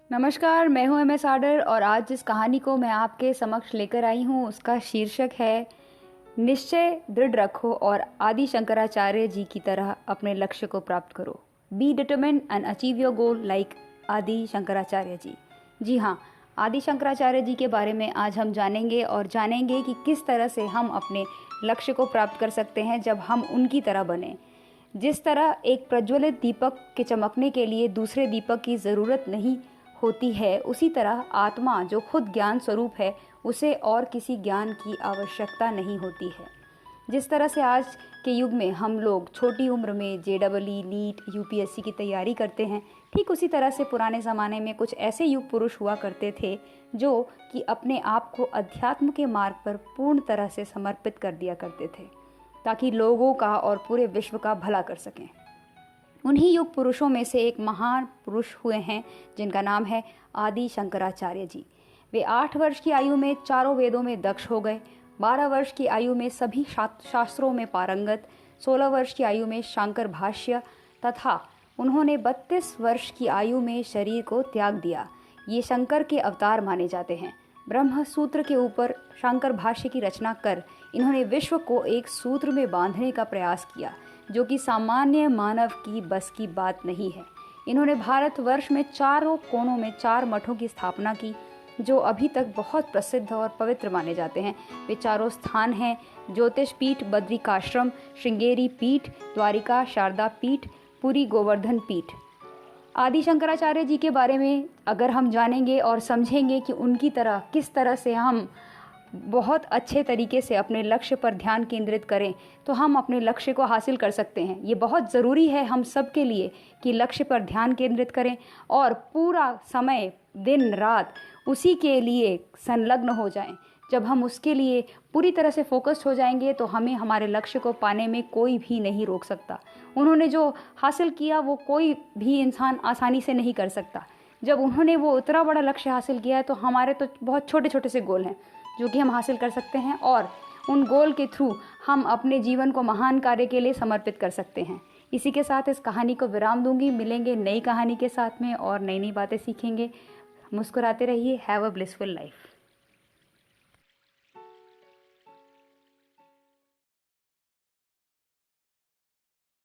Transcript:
नमस्कार, मैं हूं MS आडर और आज जिस कहानी को मैं आपके समक्ष लेकर आई हूं उसका शीर्षक है निश्चय दृढ़ रखो और आदि शंकराचार्य जी की तरह अपने लक्ष्य को प्राप्त करो। Be determined and achieve your goal like Adi Shankaracharya जी। जी हाँ, आदि शंकराचार्य जी के बारे में आज हम जानेंगे कि किस तरह से हम अपने लक्ष्य को प्राप्त कर सकते हैं जब हम उनकी तरह बने। जिस तरह एक प्रज्वलित दीपक के चमकने के लिए दूसरे दीपक की ज़रूरत नहीं होती है, उसी तरह आत्मा जो खुद ज्ञान स्वरूप है उसे और किसी ज्ञान की आवश्यकता नहीं होती है। जिस तरह से आज के युग में हम लोग छोटी उम्र में JEE, नीट, UPSC की तैयारी करते हैं, ठीक उसी तरह से पुराने ज़माने में कुछ ऐसे युग पुरुष हुआ करते थे जो कि अपने आप को अध्यात्म के मार्ग पर पूर्ण तरह से समर्पित कर दिया करते थे ताकि लोगों का और पूरे विश्व का भला कर सकें। उन्हीं युग पुरुषों में से एक महान पुरुष हुए हैं जिनका नाम है आदि शंकराचार्य जी। वे 8 वर्ष की आयु में चारों वेदों में दक्ष हो गए, 12 वर्ष की आयु में सभी शास्त्रों में पारंगत, 16 वर्ष की आयु में शंकर भाष्य तथा उन्होंने 32 वर्ष की आयु में शरीर को त्याग दिया। ये शंकर के अवतार माने जाते हैं। ब्रह्म सूत्र के ऊपर शंकर भाष्य की रचना कर इन्होंने विश्व को एक सूत्र में बांधने का प्रयास किया जो कि सामान्य मानव की बस की बात नहीं है। इन्होंने भारतवर्ष में चारों कोनों में 4 मठों की स्थापना की जो अभी तक बहुत प्रसिद्ध और पवित्र माने जाते हैं। वे चारों स्थान हैं ज्योतिष पीठ, बद्रिकाश्रम, श्रृंगेरी पीठ, द्वारिका शारदा पीठ, पुरी गोवर्धन पीठ। आदि शंकराचार्य जी के बारे में अगर हम जानेंगे और समझेंगे कि उनकी तरह किस तरह से हम बहुत अच्छे तरीके से अपने लक्ष्य पर ध्यान केंद्रित करें तो हम अपने लक्ष्य को हासिल कर सकते हैं। ये बहुत ज़रूरी है हम सब के लिए कि लक्ष्य पर ध्यान केंद्रित करें और पूरा समय दिन रात उसी के लिए संलग्न हो जाएं। जब हम उसके लिए पूरी तरह से फोकस्ड हो जाएंगे तो हमें हमारे लक्ष्य को पाने में कोई भी नहीं रोक सकता। उन्होंने जो हासिल किया वो कोई भी इंसान आसानी से नहीं कर सकता। जब उन्होंने वो इतना बड़ा लक्ष्य हासिल किया है तो हमारे तो बहुत छोटे छोटे से गोल हैं जो कि हम हासिल कर सकते हैं और उन गोल के थ्रू हम अपने जीवन को महान कार्य के लिए समर्पित कर सकते हैं। इसी के साथ इस कहानी को विराम दूंगी। मिलेंगे नई कहानी के साथ में और नई नई बातें सीखेंगे। मुस्कुराते रहिए। Have a blissful life.